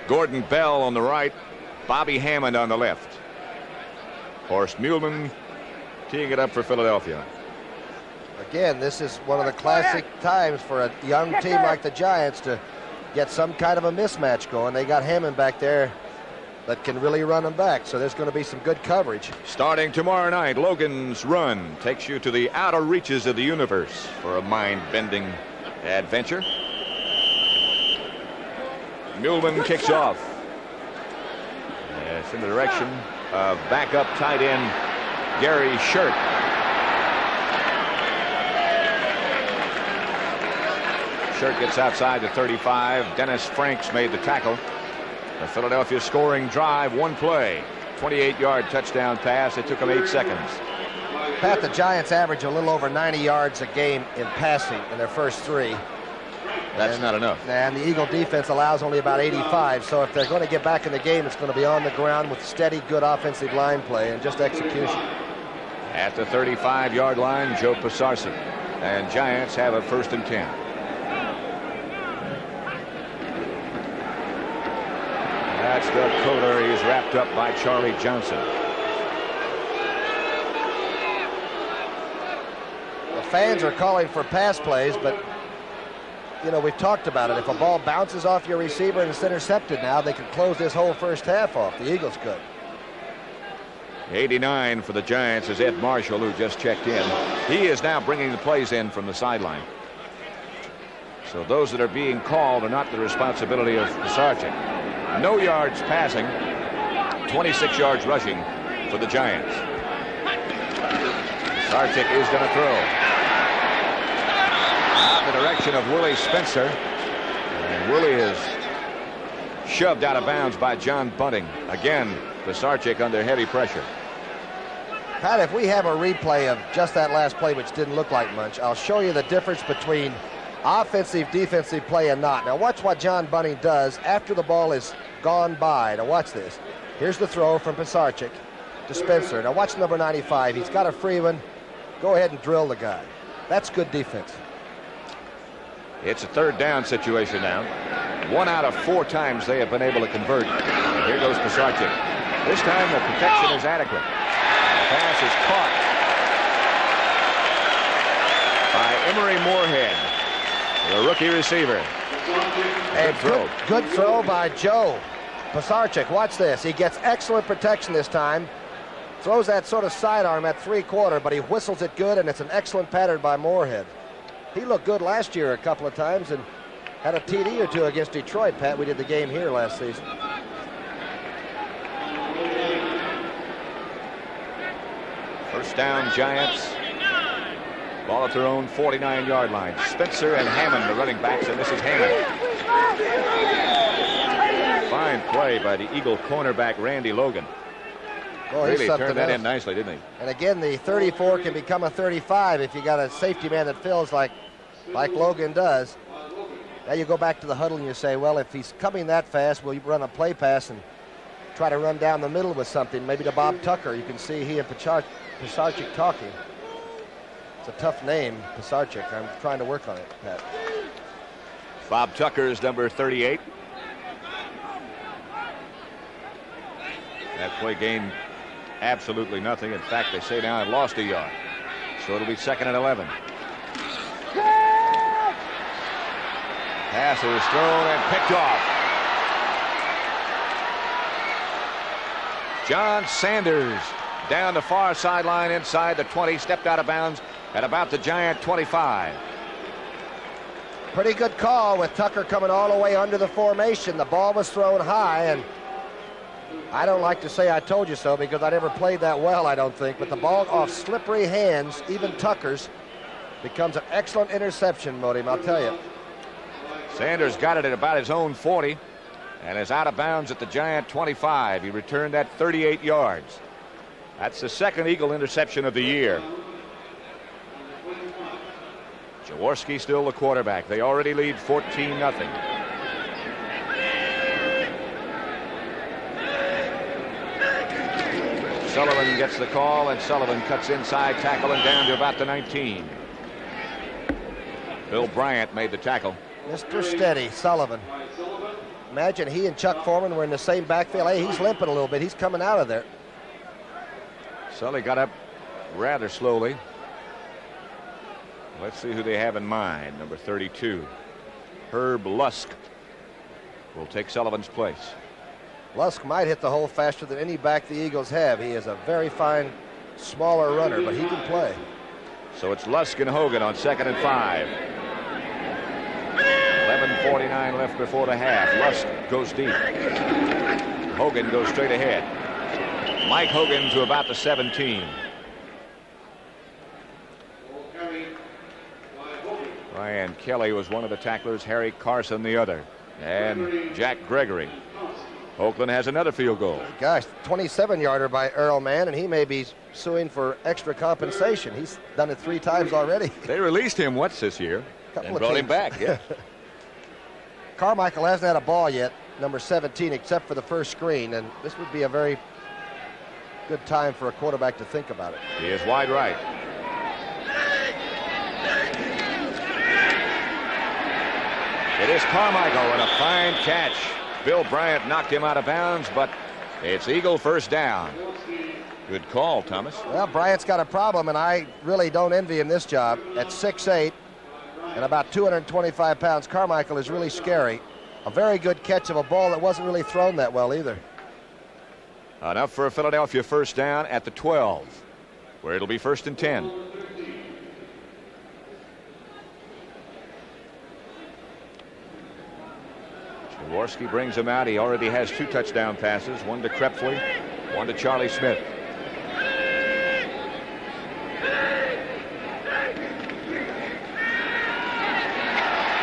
Gordon Bell on the right, Bobby Hammond on the left. Horst Muhlman teeing it up for Philadelphia. Again, this is one of the classic times for a young team like the Giants to get some kind of a mismatch going. They got Hammond back there that can really run them back, so there's going to be some good coverage. Starting tomorrow night, Logan's Run takes you to the outer reaches of the universe for a mind-bending adventure. Muhlman kicks off. It's in the direction of backup tight end Gary Shirt. Shirt gets outside the 35. Dennis Franks made the tackle. The Philadelphia scoring drive, one play, 28-yard touchdown pass. It took them 8 seconds. Pat, the Giants average a little over 90 yards a game in passing in their first 3. That's not enough. And the Eagle defense allows only about 85. So if they're going to get back in the game, it's going to be on the ground with steady, good offensive line play and just execution. At the 35-yard line, Joe Pisarcik. And Giants have a 1st and 10. That's Doug Kohler. He's wrapped up by Charlie Johnson. The fans are calling for pass plays, but you know, we've talked about it. If a ball bounces off your receiver and it's intercepted now, they can close this whole first half off. The Eagles could. 89 for the Giants is Ed Marshall, who just checked in. He is now bringing the plays in from the sideline. So those that are being called are not the responsibility of Pisarcik. No yards passing, 26 yards rushing for the Giants. Pisarcik is going to throw. Out in the direction of Willie Spencer. And Willie is shoved out of bounds by John Bunting. Again, Pisarcik under heavy pressure. Pat, if we have a replay of just that last play, which didn't look like much, I'll show you the difference between offensive, defensive play and not. Now watch what John Bunting does after the ball is gone by. Now watch this. Here's the throw from Pisarcik to Spencer. Now watch number 95. He's got a free one. Go ahead and drill the guy. That's good defense. It's a 3rd down situation now. 1 out of 4 times they have been able to convert. Here goes Pisarcik. This time the protection is adequate. The pass is caught by Emery Moorhead, the rookie receiver. Good throw by Joe Pisarcik. Watch this. He gets excellent protection this time. Throws that sort of sidearm at 3/4, but he whistles it good, and it's an excellent pattern by Moorhead. He looked good last year a couple of times and had a TD or 2 against Detroit, Pat. We did the game here last season. First down, Giants. Ball at their own 49-yard line. Spencer and Hammond, the running backs, and this is Hammond. Fine play by the Eagle cornerback, Randy Logan. Boy, really turned that in nicely, didn't he? And again, the 34 can become a 35 if you got a safety man that fills like Logan does. Now you go back to the huddle and you say, well, if he's coming that fast, will you run a play pass and try to run down the middle with something, maybe to Bob Tucker. You can see he and Pisarcik talking. It's a tough name, Pisarcik. I'm trying to work on it, Pat. Bob Tucker is number 38. That play gained absolutely nothing. In fact, they say now it lost a yard. So it'll be 2nd and 11. Pass is thrown and picked off. John Sanders down the far sideline inside the 20, stepped out of bounds at about the Giant 25. Pretty good call with Tucker coming all the way under the formation. The ball was thrown high, and I don't like to say I told you so because I never played that well, I don't think, but the ball off slippery hands, even Tucker's, becomes an excellent interception, Modim, I'll tell you. Sanders got it at about his own 40 and is out of bounds at the Giant 25. He returned that 38 yards. That's the 2nd Eagle interception of the year. Jaworski still the quarterback. They already lead 14-0. Sullivan gets the call, and Sullivan cuts inside tackle and down to about the 19. Bill Bryant made the tackle. Mr. Steady, Sullivan. Imagine he and Chuck Foreman were in the same backfield. Hey, he's limping a little bit. He's coming out of there. Sully got up rather slowly. Let's see who they have in mind. Number 32, Herb Lusk, will take Sullivan's place. Lusk might hit the hole faster than any back the Eagles have. He is a very fine, smaller runner, but he can play. So it's Lusk and Hogan on 2nd and 5. 11:49 left before the half. Lusk goes deep. Hogan goes straight ahead. Mike Hogan to about the 17. Ryan Kelly was one of the tacklers, Harry Carson the other, and Jack Gregory. Oakland has another field goal. Gosh, 27-yarder by Earl Mann, and he may be suing for extra compensation. He's done it 3 times already. They released him once this year and brought him back. Yeah. Carmichael hasn't had a ball yet, number 17, except for the first screen, and this would be a very good time for a quarterback to think about it. He is wide right. It is Carmichael and a fine catch. Bill Bryant knocked him out of bounds, but it's Eagle first down. Good call, Thomas. Well, Bryant's got a problem, and I really don't envy him this job. At 6'8" and about 225 pounds, Carmichael is really scary. A very good catch of a ball that wasn't really thrown that well either. Enough for a Philadelphia first down at the 12, where it'll be 1st and 10. Jaworski brings him out. He already has 2 touchdown passes, one to Krepfle, one to Charlie Smith.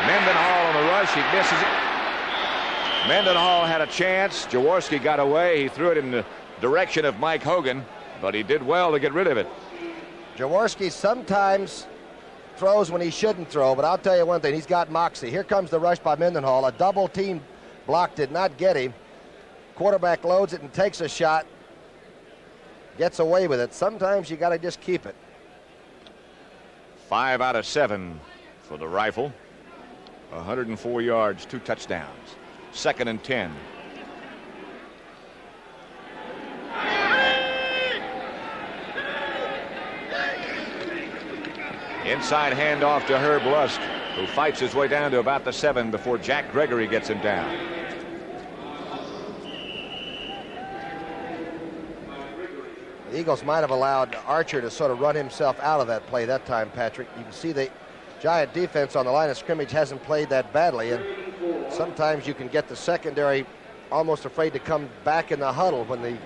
Mendenhall on the rush. He misses it. Mendenhall had a chance. Jaworski got away. He threw it in the direction of Mike Hogan, but he did well to get rid of it. Jaworski sometimes throws when he shouldn't throw, but I'll tell you one thing, he's got moxie. Here comes the rush by Mendenhall. A double team block did not get him. Quarterback loads it and takes a shot. Gets away with it. Sometimes you got to just keep it. 5 out of 7 for the Rifle. 104 yards, 2 touchdowns. 2nd and 10. Inside handoff to Herb Lusk, who fights his way down to about the 7 before Jack Gregory gets him down. The Eagles might have allowed Archer to sort of run himself out of that play that time, Patrick. You can see the Giant defense on the line of scrimmage hasn't played that badly, and sometimes you can get the secondary almost afraid to come back in the huddle when the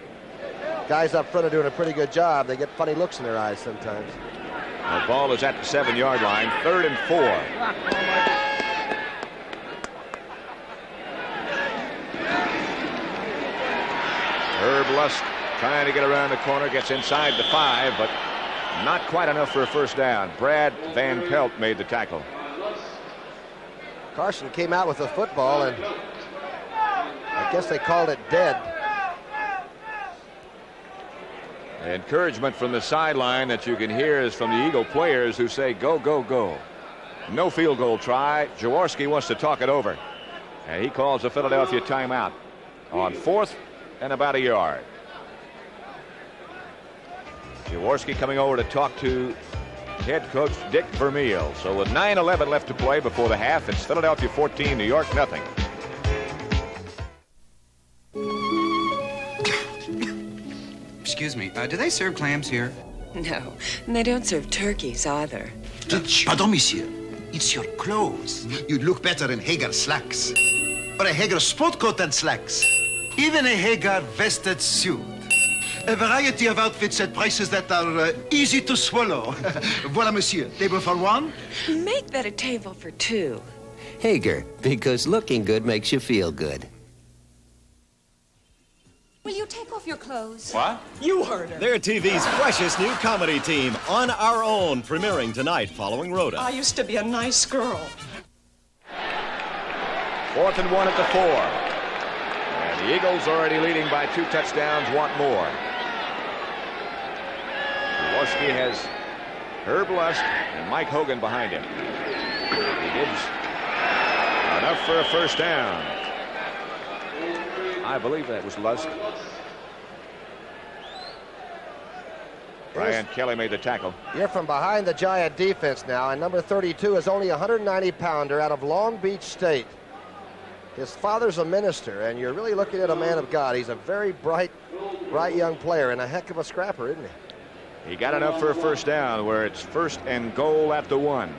guys up front are doing a pretty good job. They get funny looks in their eyes sometimes. The ball is at the 7-yard line, 3rd and 4. Herb Lusk trying to get around the corner, gets inside the 5, but not quite enough for a first down. Brad Van Pelt made the tackle. Carson came out with the football, and I guess they called it dead. The encouragement from the sideline that you can hear is from the Eagle players who say, go, go, go. No field goal try. Jaworski wants to talk it over, and he calls a Philadelphia timeout on 4th and about a yard. Jaworski coming over to talk to head coach Dick Vermeil. So with 9:11 left to play before the half, it's Philadelphia 14, New York nothing. Excuse me, do they serve clams here? No, and they don't serve turkeys either. Pardon, monsieur. It's your clothes. You'd look better in Hagar slacks. Or a Hagar sport coat and slacks. Even a Hagar vested suit. A variety of outfits at prices that are easy to swallow. Voilà, monsieur. Table for one? Make that a table for 2. Hager, because looking good makes you feel good. Will you take off your clothes? What? You heard her. They're TV's freshest new comedy team, On Our Own, premiering tonight following Rhoda. I used to be a nice girl. 4th and 1 at the 4. And the Eagles already leading by 2 touchdowns, want more. Jaworski has Herb Lusk and Mike Hogan behind him. He gives enough for a first down. I believe that was Lusk. Brian Kelly made the tackle. You're from behind the Giant defense now, and number 32 is only a 190-pounder out of Long Beach State. His father's a minister, and you're really looking at a man of God. He's a very bright young player and a heck of a scrapper, isn't he? He got enough for a first down where it's 1st and goal at the 1.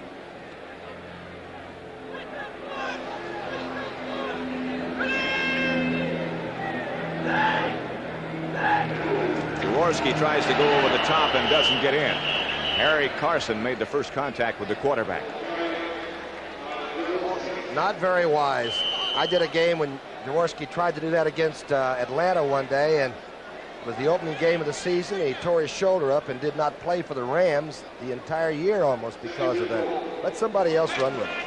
Jaworski tries to go over the top and doesn't get in. Harry Carson made the first contact with the quarterback. Not very wise. I did a game when Jaworski tried to do that against Atlanta one day, and it was the opening game of the season. He tore his shoulder up and did not play for the Rams the entire year almost because of that. Let somebody else run with it.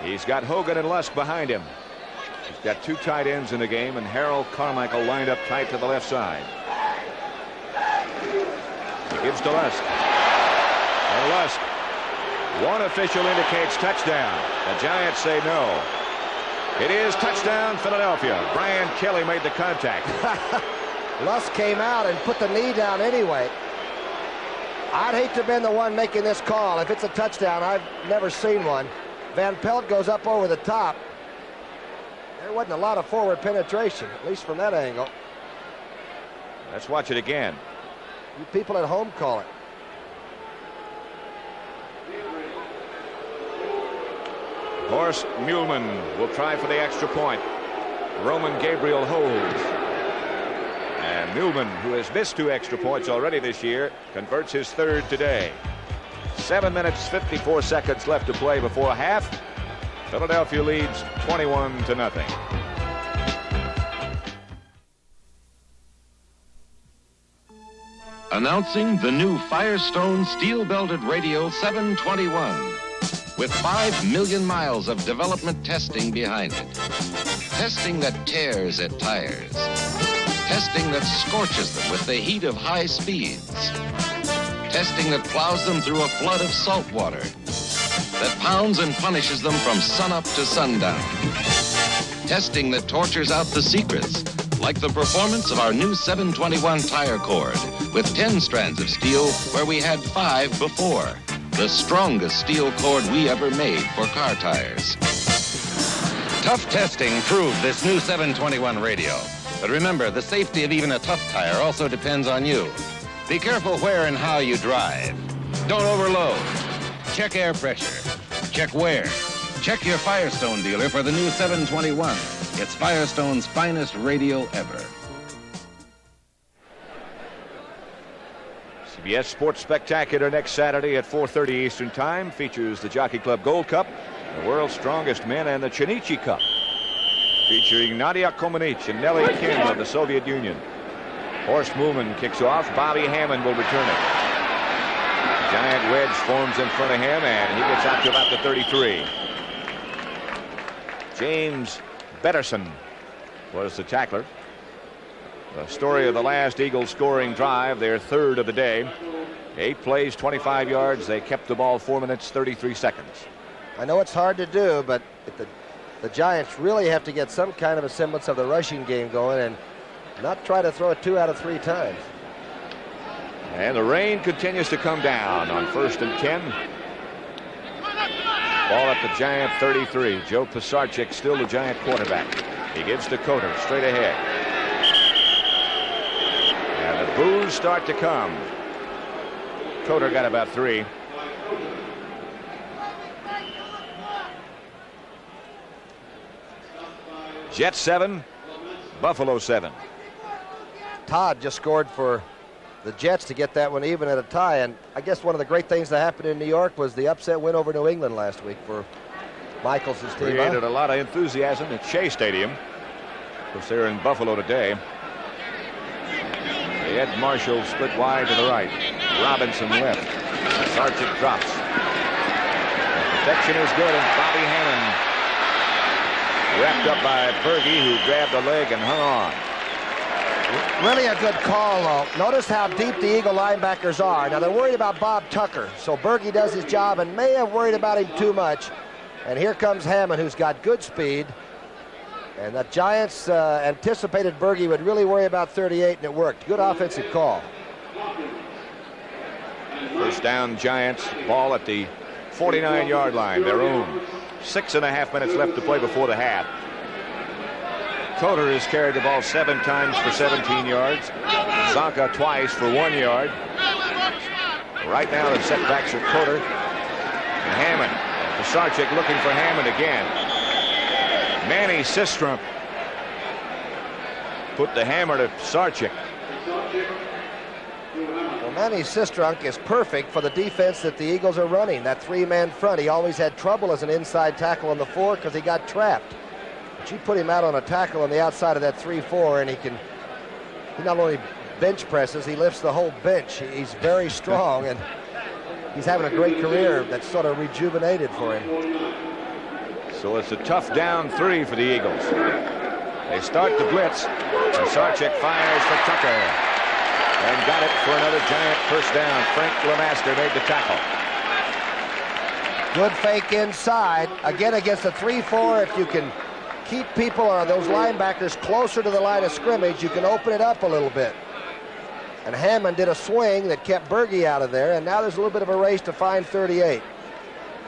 He's got Hogan and Lusk behind him. He's got 2 tight ends in the game, and Harold Carmichael lined up tight to the left side. He gives to Lusk. And Lusk. One official indicates touchdown. The Giants say no. It is touchdown Philadelphia. Brian Kelly made the contact. Lusk came out and put the knee down anyway. I'd hate to have been the one making this call. If it's a touchdown, I've never seen one. Van Pelt goes up over the top. There wasn't a lot of forward penetration, at least from that angle. Let's watch it again. You people at home call it. Horst Muhlman will try for the extra point. Roman Gabriel holds. And Muhlman, who has missed 2 extra points already this year, converts his 3rd today. 7 minutes, 54 seconds left to play before half. Philadelphia leads 21-0. Announcing the new Firestone steel-belted radio 721. With 5 million miles of development testing behind it. Testing that tears at tires. Testing that scorches them with the heat of high speeds. Testing that plows them through a flood of salt water. That pounds and punishes them from sunup to sundown. Testing that tortures out the secrets, like the performance of our new 721 tire cord, with 10 strands of steel where we had 5 before. The strongest steel cord we ever made for car tires. Tough testing proved this new 721 radio. But remember, the safety of even a tough tire also depends on you. Be careful where and how you drive. Don't overload. Check air pressure. Check wear. Check your Firestone dealer for the new 721. It's Firestone's finest radio ever. CBS Sports Spectacular next Saturday at 4:30 Eastern Time features the Jockey Club Gold Cup, the World's Strongest Men, and the Chinichi Cup, featuring Nadia Comaneci and Nellie Kim of the Soviet Union. Horst Muhlman kicks off. Bobby Hammond will return it. The giant wedge forms in front of him, and he gets out to about the 33. James Betterson was the tackler. The story of the last Eagles scoring drive, their 3rd of the day. 8 plays, 25 yards. They kept the ball 4 minutes, 33 seconds. I know it's hard to do, but the Giants really have to get some kind of a semblance of the rushing game going and not try to throw it 2 out of 3 times. And the rain continues to come down on 1st and 10. Ball at the Giant 33. Joe Pisarcik still the Giant quarterback. He gives to Coder straight ahead. And the boos start to come. Coder got about 3. Jets 7, Buffalo 7. Todd just scored for the Jets to get that one even at a tie, and I guess one of the great things that happened in New York was the upset win over New England last week for Michaels' team. Created a lot of enthusiasm at Shea Stadium. Of course, they're in Buffalo today. Ed Marshall split wide to the right. Robinson left. Sargent drops. The protection is good, and Bobby Hammond wrapped up by Berge, who grabbed the leg and hung on. Really a good call, though. Notice how deep the Eagle linebackers are. Now, they're worried about Bob Tucker, so Berge does his job and may have worried about him too much. And here comes Hammond, who's got good speed. And the Giants anticipated Berge would really worry about 38, and it worked. Good offensive call. First down, Giants. Ball at the 49-yard line, their own. 6.5 minutes left to play before the half. Coder has carried the ball 7 times for 17 yards. Zonka twice for 1 yard. Right now the setbacks are Coder and Hammond. Pisarcik looking for Hammond again. Manny Sistrunk put the hammer to Pisarcik. Well, Manny Sistrunk is perfect for the defense that the Eagles are running. That 3-man front. He always had trouble as an inside tackle on the 4 because he got trapped. But you put him out on a tackle on the outside of that 3-4, and he not only bench presses, he lifts the whole bench. He's very strong, and he's having a great career that's sort of rejuvenated for him. So it's a tough down 3 for the Eagles. They start the blitz. Pisarcik fires for Tucker and got it for another Giant first down. Frank LeMaster made the tackle. Good fake inside. Again, against a 3-4, if you can keep people or those linebackers closer to the line of scrimmage, you can open it up a little bit. And Hammond did a swing that kept Berge out of there, and now there's a little bit of a race to find 38.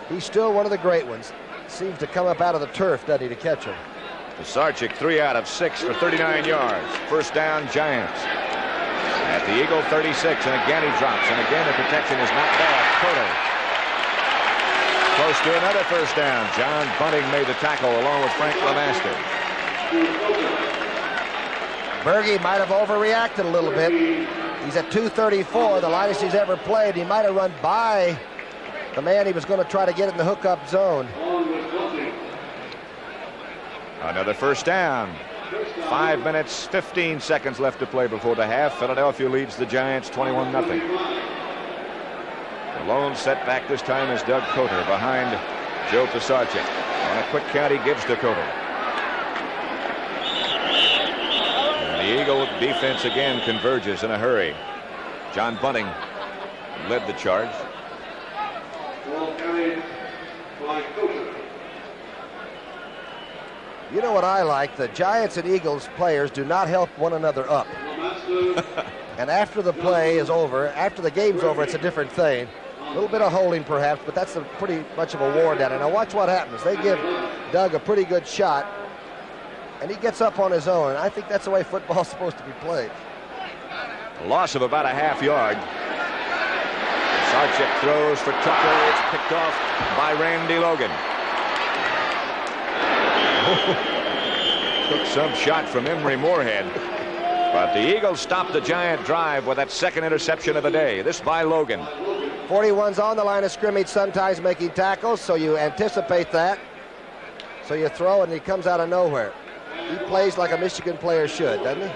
He's still one of the great ones. Seems to come up out of the turf, doesn't he, to catch him. Pisarcik 3 out of 6 for 39 yards. First down, Giants. At the Eagle 36, and again he drops, and again the protection is not bad. Coder close to another first down. John Bunting made the tackle along with Frank LeMaster. Berge might have overreacted a little bit. He's at 234, the lightest he's ever played. He might have run by the man he was going to try to get in the hookup zone. Another first down. 5 minutes, 15 seconds left to play before the half. Philadelphia leads the Giants 21-0. The lone setback this time is Doug Coder behind Joe Pisarcik. On a quick count, he gives to Coder. And the Eagle defense again converges in a hurry. John Bunting led the charge. You know what I like? The Giants and Eagles players do not help one another up. And after the play is over, after the game's over, it's a different thing. A little bit of holding perhaps, but that's pretty much of a war down there. Now watch what happens. They give Doug a pretty good shot, and he gets up on his own. And I think that's the way football's supposed to be played. A loss of about a half yard. Pisarcik throws for Tucker. It's picked off by Randy Logan. Took some shot from Emory Moorhead. But the Eagles stopped the Giant drive with that second interception of the day. This by Logan. 41's on the line of scrimmage, sometimes making tackles, so you anticipate that. So you throw, and he comes out of nowhere. He plays like a Michigan player should, doesn't he?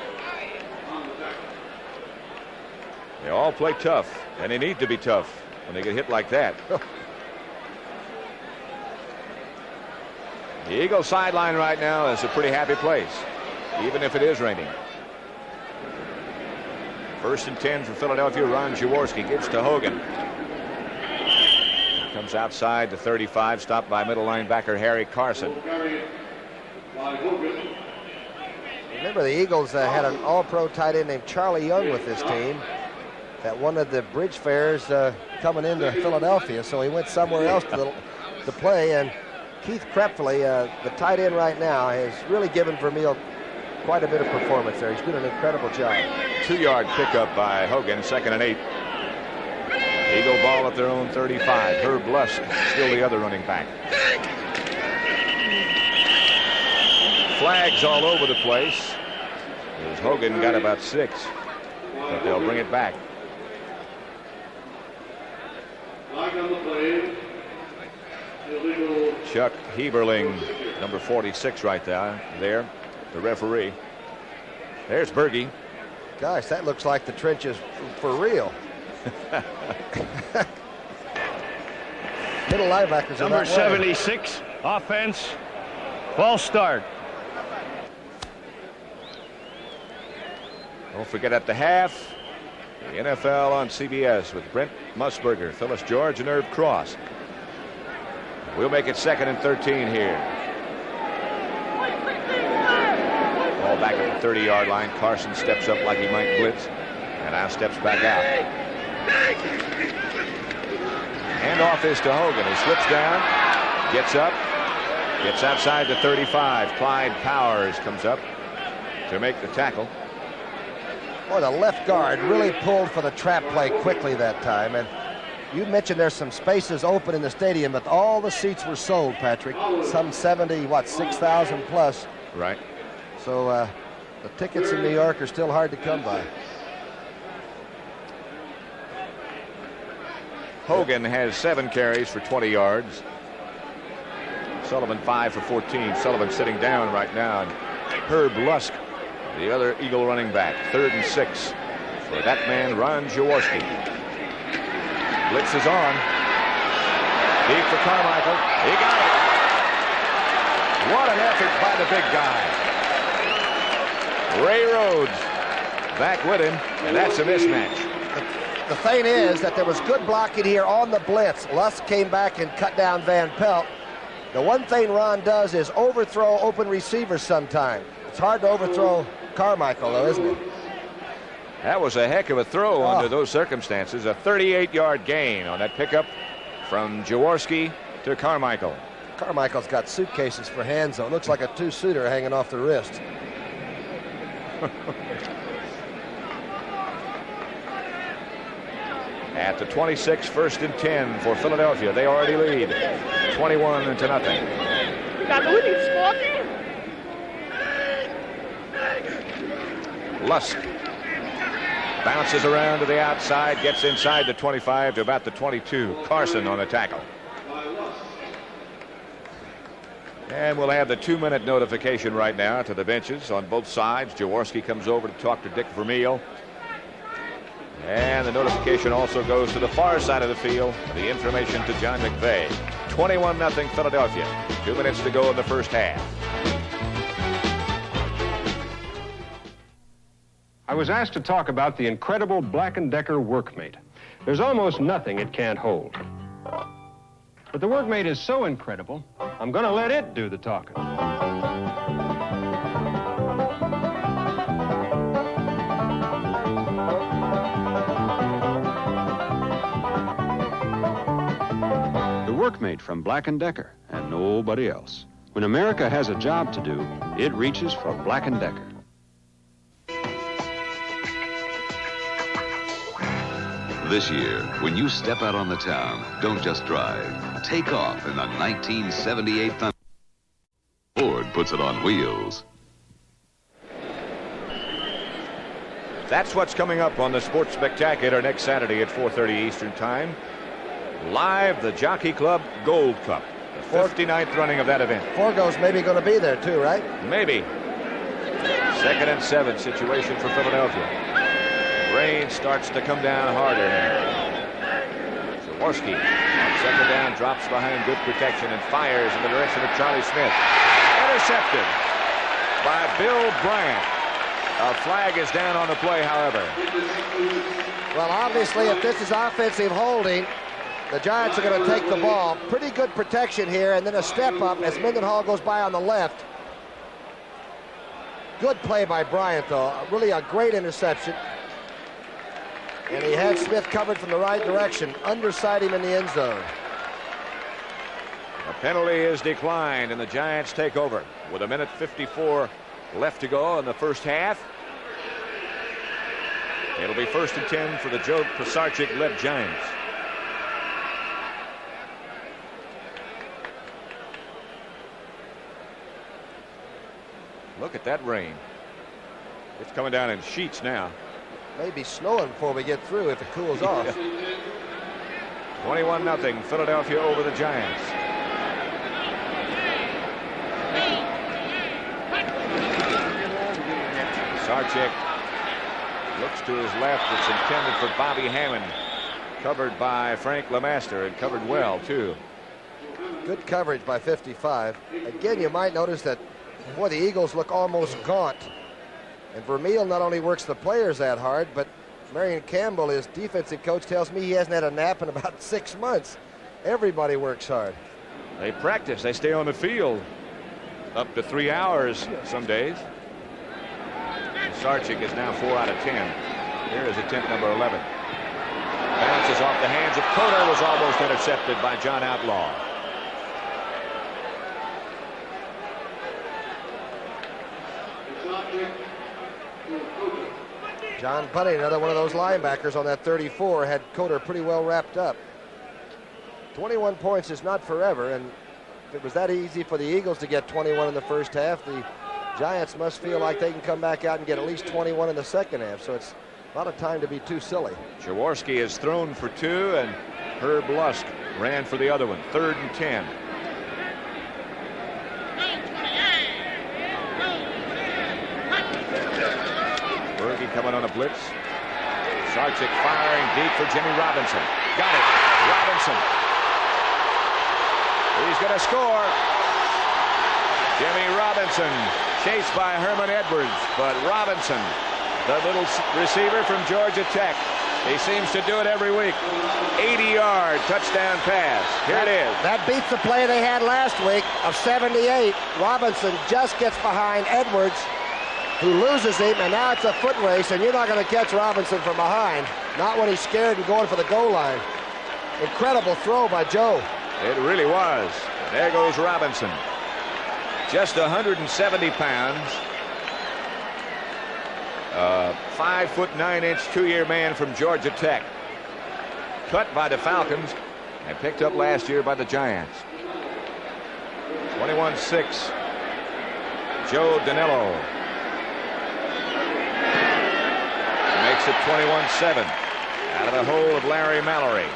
They all play tough, and they need to be tough when they get hit like that. The Eagles sideline right now is a pretty happy place, even if it is raining. First and 10 for Philadelphia. Ron Jaworski gives to Hogan. Comes outside to 35, stopped by middle linebacker Harry Carson. Remember, the Eagles had an all-pro tight end named Charlie Young with this team that won the bridge fairs coming into Philadelphia, so he went somewhere else to play. And Keith Krepfele, the tight end right now, has really given Vermeil quite a bit of performance there. He's doing an incredible job. 2-yard pickup by Hogan, 2nd and 8. Eagle ball at their own 35. Herb Lusk still the other running back. Flags all over the place. As Hogan got about 6, but they'll bring it back. Chuck Heberling, number 46 right there, the referee. There's Berge. Gosh, that looks like the trenches for real. Middle linebackers are number 76, offense, false start. Don't forget at the half, the NFL on CBS with Brent Musburger, Phyllis George, and Herb Cross. We'll make it 2nd and 13 here. Ball back at the 30-yard line. Carson steps up like he might blitz, and now steps back out. Handoff is to Hogan. He slips down, gets up, gets outside the 35. Clyde Powers comes up to make the tackle. Boy, the left guard really pulled for the trap play quickly that time. And you mentioned there's some spaces open in the stadium, but all the seats were sold, Patrick. Some 6,000 plus. Right. So the tickets in New York are still hard to come by. Hogan has 7 carries for 20 yards. Sullivan 5 for 14. Sullivan sitting down right now. And Herb Lusk, the other Eagle running back. 3rd and 6 for that man, Ron Jaworski. Blitz is on. Deep for Carmichael. He got it. What an effort by the big guy. Ray Rhodes back with him, and that's a mismatch. The thing is that there was good blocking here on the blitz. Lusk came back and cut down Van Pelt. The one thing Ron does is overthrow open receivers sometimes. It's hard to overthrow Carmichael, though, isn't it? That was a heck of a throw under those circumstances. A 38-yard gain on that pickup from Jaworski to Carmichael. Carmichael's got suitcases for hands, though. It looks like a two-suiter hanging off the wrist. At the 26, 1st and 10 for Philadelphia. They already lead 21-0. We got the winning score. Lusk bounces around to the outside, gets inside the 25 to about the 22. Carson on the tackle. And we'll have the 2-minute notification right now to the benches on both sides. Jaworski comes over to talk to Dick Vermeil. And the notification also goes to the far side of the field. The information to John McVay. 21-0 Philadelphia. 2 minutes to go in the first half. I was asked to talk about the incredible Black & Decker Workmate. There's almost nothing it can't hold. But the Workmate is so incredible, I'm going to let it do the talking. The Workmate from Black & Decker and nobody else. When America has a job to do, it reaches for Black & Decker. This year, when you step out on the town, don't just drive. Take off in the 1978 Thunder. Ford puts it on wheels. That's what's coming up on the Sports Spectacular next Saturday at 4:30 Eastern Time. Live, the Jockey Club Gold Cup, the 59th running of that event. Forgo's maybe going to be there too, right? Maybe. 2nd and 7 situation for Philadelphia. Rain starts to come down harder now. Jaworski on 2nd down drops behind good protection and fires in the direction of Charlie Smith. Intercepted by Bill Bryant. A flag is down on the play, however. Well, obviously, if this is offensive holding, the Giants are going to take the ball. Pretty good protection here, and then a step up as Mendenhall goes by on the left. Good play by Bryant, though. Really a great interception. And he had Smith covered from the right direction, underside him in the end zone. A penalty is declined, and the Giants take over with 1:54 left to go in the first half. It'll be 1st and 10 for the Joe Pisarcik-led Giants. Look at that rain. It's coming down in sheets now. Maybe snowing before we get through if it cools off. 21-0 Philadelphia over the Giants. Sarchik looks to his left. It's intended for Bobby Hammond. Covered by Frank LeMaster, and covered well, too. Good coverage by 55. Again, you might notice that, boy, the Eagles look almost gaunt. And Vermeil not only works the players that hard, but Marion Campbell, his defensive coach, tells me he hasn't had a nap in about 6 months. Everybody works hard. They practice. They stay on the field up to 3 hours some days. Sarchik is now 4 out of 10. Here is attempt number 11. Bounces off the hands of Coder, was almost intercepted by John Outlaw. John Bunting, another one of those linebackers on that 34, had Coder pretty well wrapped up. 21 points is not forever, and if it was that easy for the Eagles to get 21 in the first half, the Giants must feel like they can come back out and get at least 21 in the second half, so it's a lot of time to be too silly. Jaworski has thrown for 2, and Herb Lusk ran for the other one. 3rd and 10. Berge coming on a blitz. Sarchik firing deep for Jimmy Robinson. Got it. Robinson. He's going to score. Jimmy Robinson chased by Herman Edwards, but Robinson, the little receiver from Georgia Tech, he seems to do it every week. 80-yard touchdown pass. Here it is. That beats the play they had last week of 78. Robinson just gets behind Edwards, who loses him, and now it's a foot race, and you're not going to catch Robinson from behind. Not when he's scared and going for the goal line. Incredible throw by Joe. It really was. There goes Robinson. Just 170 pounds. 5'9" 2-year man from Georgia Tech. Cut by the Falcons and picked up last year by the Giants. 21-6. Joe Danilo makes it 21-7 out of the hole of Larry Mallory.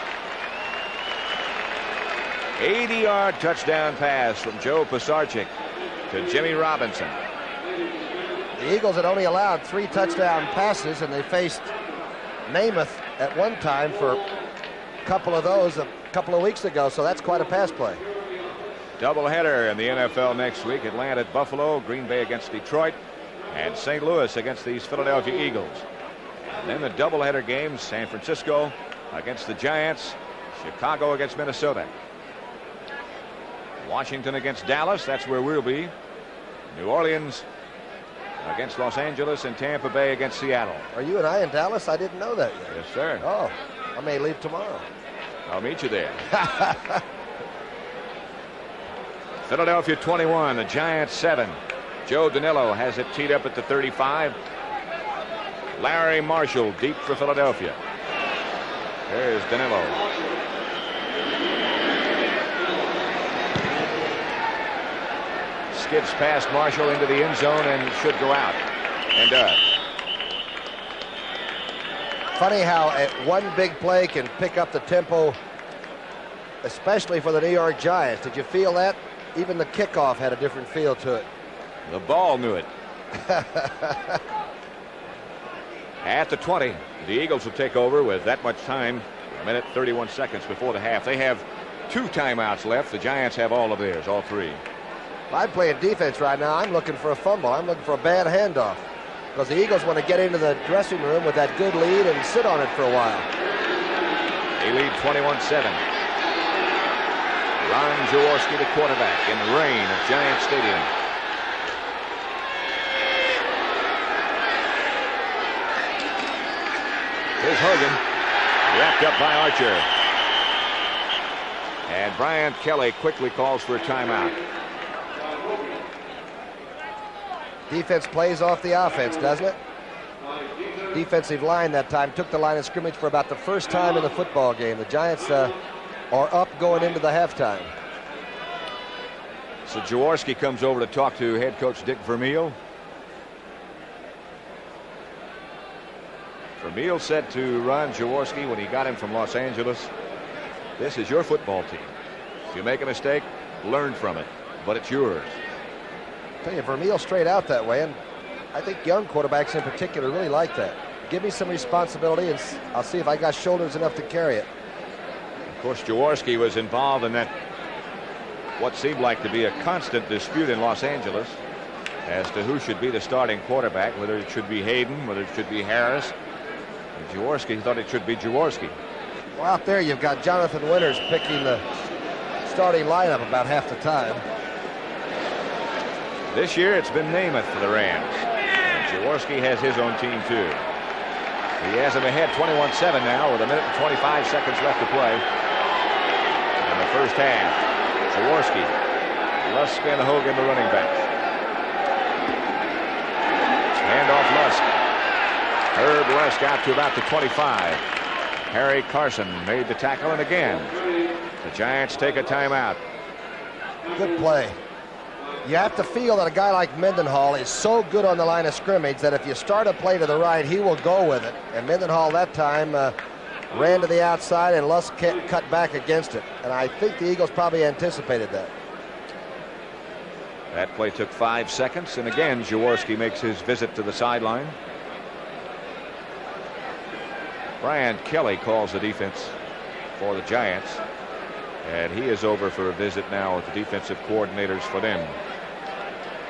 80-yard touchdown pass from Joe Pisarcik to Jimmy Robinson. The Eagles had only allowed 3 touchdown passes, and they faced Namath at one time for a couple of those a couple of weeks ago, so that's quite a pass play. Doubleheader in the NFL next week. Atlanta at Buffalo, Green Bay against Detroit, and St. Louis against these Philadelphia Eagles. And then the doubleheader games, San Francisco against the Giants, Chicago against Minnesota. Washington against Dallas, that's where we'll be. New Orleans against Los Angeles, and Tampa Bay against Seattle. Are you and I in Dallas? I didn't know that yet. Yes, sir. Oh, I may leave tomorrow. I'll meet you there. Philadelphia 21, the Giants 7. Joe Danilo has it teed up at the 35. Larry Marshall deep for Philadelphia. There's Danilo. Skids past Marshall into the end zone and should go out, and does. Funny how one big play can pick up the tempo, especially for the New York Giants. Did you feel that? Even the kickoff had a different feel to it. The ball knew it. At the 20, the Eagles will take over with that much time, 1:31 before the half. They have 2 timeouts left. The Giants have all of theirs, all 3. If I'm playing defense right now, I'm looking for a fumble. I'm looking for a bad handoff, because the Eagles want to get into the dressing room with that good lead and sit on it for a while. They lead 21-7. Ron Jaworski, the quarterback, in the rain at Giant Stadium. Here's Hogan, wrapped up by Archer. And Brian Kelly quickly calls for a timeout. Defense plays off the offense, doesn't it? Defensive line that time took the line of scrimmage for about the first time in the football game. The Giants are up going into the halftime. So Jaworski comes over to talk to head coach Dick Vermeil. Vermeil said to Ron Jaworski when he got him from Los Angeles, "This is your football team. If you make a mistake, learn from it, but it's yours." I tell you, Vermeil straight out that way, and I think young quarterbacks in particular really like that. Give me some responsibility, and I'll see if I got shoulders enough to carry it. Of course, Jaworski was involved in that, what seemed like to be a constant dispute in Los Angeles as to who should be the starting quarterback, whether it should be Hayden, whether it should be Harris. And Jaworski thought it should be Jaworski. Well, out there you've got Jonathan Winters picking the starting lineup about half the time. This year it's been Namath for the Rams. And Jaworski has his own team too. He has him ahead 21-7 now with 1 minute and 25 seconds left to play in the first half. Jaworski, Lusk and Hogan the running backs. Hand off Lusk. Herb Lusk out to about the 25. Harry Carson made the tackle, and again the Giants take a timeout. Good play. You have to feel that a guy like Mendenhall is so good on the line of scrimmage that if you start a play to the right, he will go with it. And Mendenhall that time ran to the outside, and Lusk cut back against it. And I think the Eagles probably anticipated that. That play took 5 seconds, and again Jaworski makes his visit to the sideline. Brian Kelly calls the defense for the Giants, and he is over for a visit now with the defensive coordinators for them.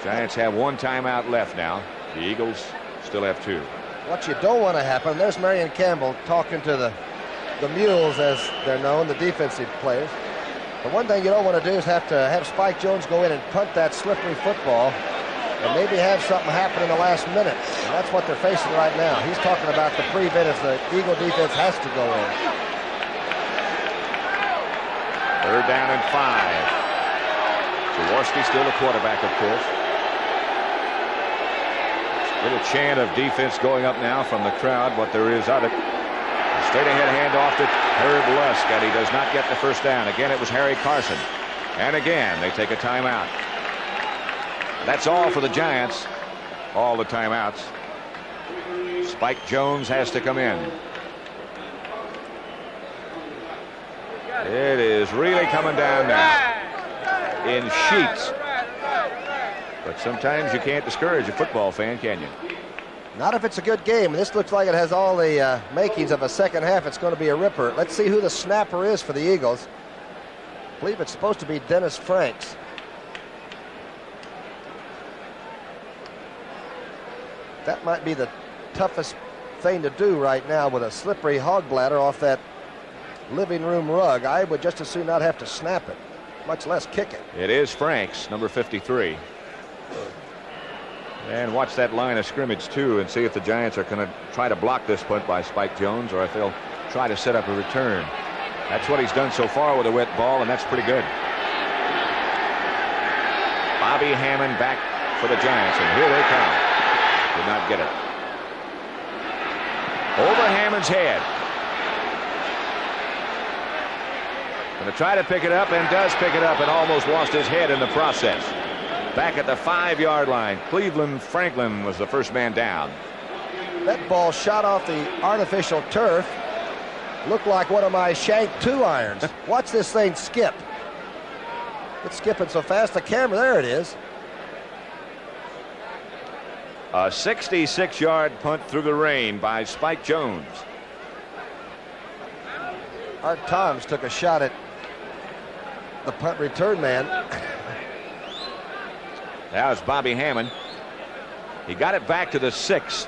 Giants have 1 timeout left now. The Eagles still have 2. What you don't want to happen, there's Marion Campbell talking to the Mules, as they're known, the defensive players. The one thing you don't want to do is have Spike Jones go in and punt that slippery football and maybe have something happen in the last minute. And that's what they're facing right now. He's talking about the prevent if the Eagle defense has to go in. 3rd down and 5. Jaworski still the quarterback, of course. Little chant of defense going up now from the crowd, what there is of it. A straight ahead handoff to Herb Lusk, and he does not get the first down. Again, it was Harry Carson. And again, they take a timeout. That's all for the Giants. All the timeouts. Spike Jones has to come in. It is really coming down now in sheets. But sometimes you can't discourage a football fan, can you? Not if it's a good game. This looks like it has all the makings of a second half. It's going to be a ripper. Let's see who the snapper is for the Eagles. I believe it's supposed to be Dennis Franks. That might be the toughest thing to do right now with a slippery hog bladder off that living room rug. I would just as soon not have to snap it, much less kick it. It is Franks, number 53. And watch that line of scrimmage too and see if the Giants are going to try to block this punt by Spike Jones or if they'll try to set up a return. That's what he's done so far with a wet ball, and that's pretty good. Bobby Hammond back for the Giants, and here they come. Did not get it. Over Hammond's head. Going to try to pick it up, and does pick it up, and almost lost his head in the process. Back at the 5-yard line, Cleveland Franklin was the first man down. That ball shot off the artificial turf. Looked like one of my Shank 2 irons. Watch this thing skip. It's skipping so fast, the camera, there it is. A 66-yard punt through the rain by Spike Jones. Art Toms took a shot at the punt return man. That was Bobby Hammond. He got it back to the 6.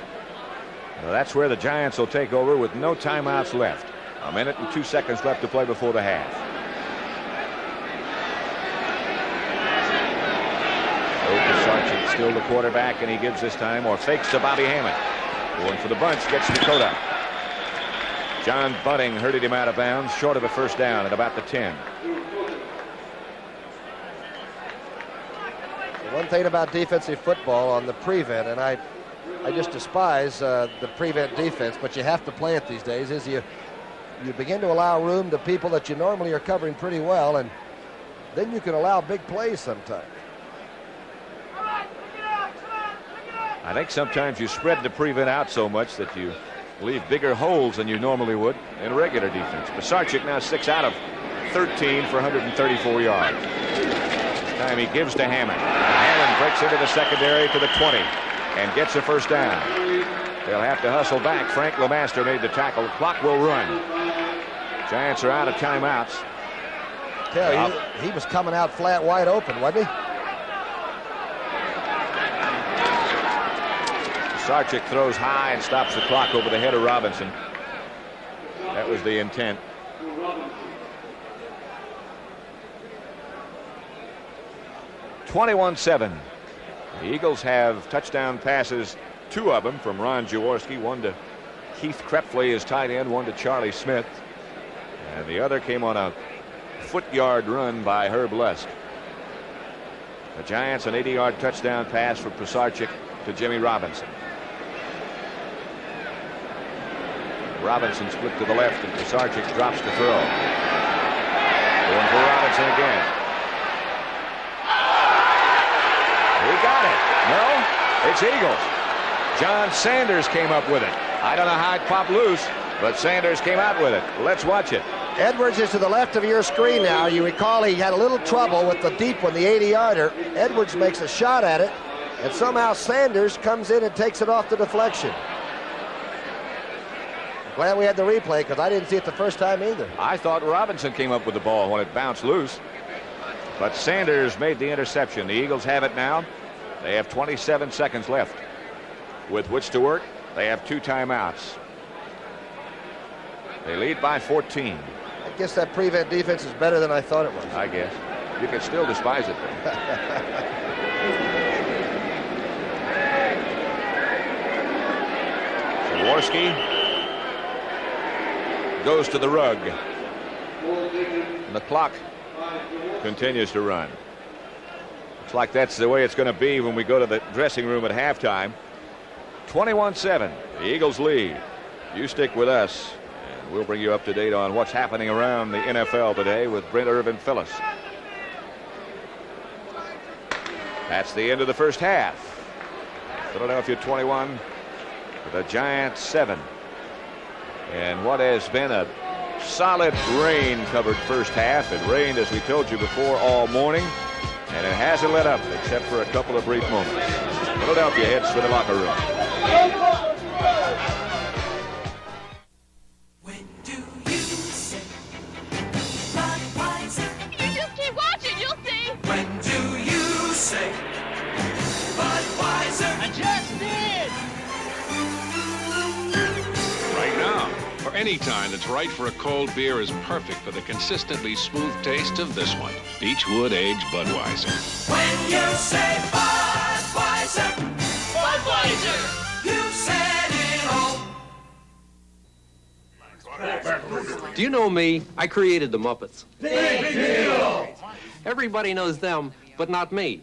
Well, that's where the Giants will take over with no timeouts left. 1 minute and 2 seconds left to play before the half. Sargent still the quarterback, and he gives this time, or fakes to Bobby Hammond. Going for the bunch, gets Dakota. John Bunting herded him out of bounds, short of a first down at about the 10. One thing about defensive football on the prevent, and I just despise the prevent defense, but you have to play it these days, is you begin to allow room to people that you normally are covering pretty well, and then you can allow big plays sometimes. I think sometimes you spread the prevent out so much that you leave bigger holes than you normally would in regular defense. Pisarcik now 6 out of 13 for 134 yards. This time he gives to Hammond. Hammond breaks into the secondary to the 20 and gets a first down. They'll have to hustle back. Frank LeMaster made the tackle. The clock will run. Giants are out of timeouts. Tell you, he was coming out flat wide open, wasn't he? Sarchik throws high and stops the clock over the head of Robinson. That was the intent. 21-7. The Eagles have touchdown passes, 2 of them from Ron Jaworski, one to Keith Krepfle as tight end, one to Charlie Smith, and the other came on a foot-yard run by Herb Lusk. The Giants an 80-yard touchdown pass for Pisarcik to Jimmy Robinson. Robinson split to the left and Pisarcik drops to throw. Going for Robinson again. He got it. No, it's Eagles. John Sanders came up with it. I don't know how it popped loose, but Sanders came out with it. Let's watch it. Edwards is to the left of your screen now. You recall he had a little trouble with the deep one, the 80-yarder. Edwards makes a shot at it, and somehow Sanders comes in and takes it off the deflection. Glad we had the replay because I didn't see it the first time either. I thought Robinson came up with the ball when it bounced loose, but Sanders made the interception. The Eagles have it now. They have 27 seconds left with which to work. They have 2 timeouts. They lead by 14. I guess that prevent defense is better than I thought it was. I guess. You can still despise it, though. Jaworski goes to the rug. And the clock continues to run. Looks like that's the way it's going to be when we go to the dressing room at halftime. 21-7. The Eagles lead. You stick with us, and we'll bring you up to date on what's happening around the NFL today with Brent Irvin Phyllis. That's the end of the first half. Philadelphia 21, the Giants 7. And what has been a solid rain-covered first half. It rained, as we told you before, all morning, and it hasn't let up except for a couple of brief moments. Philadelphia heads for the locker room. When do you say Budweiser? You just keep watching, you'll see. When do you say Budweiser? I just did. Right now, or any time that's right for a cold beer is perfect for the consistently smooth taste of this one, Beechwood Aged Budweiser. When you say Budweiser, Budweiser, you said it all. Do you know me? I created the Muppets. Big deal! Everybody knows them, but not me.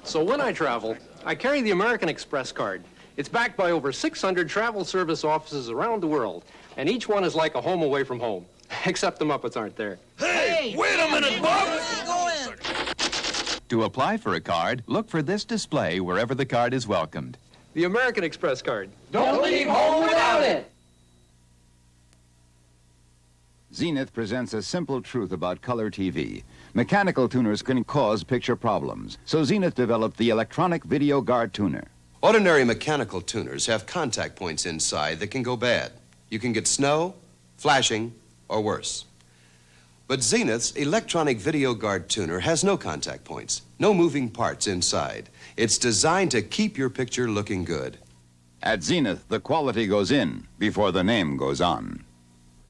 So when I travel, I carry the American Express card. It's backed by over 600 travel service offices around the world, and each one is like a home away from home, except the Muppets aren't there. Hey, wait a minute, Bob! To apply for a card, look for this display wherever the card is welcomed. The American Express card. Don't leave home without it! Zenith presents a simple truth about color TV. Mechanical tuners can cause picture problems, so Zenith developed the electronic video guard tuner. Ordinary mechanical tuners have contact points inside that can go bad. You can get snow, flashing, or worse. But Zenith's electronic video guard tuner has no contact points, no moving parts inside. It's designed to keep your picture looking good. At Zenith, the quality goes in before the name goes on.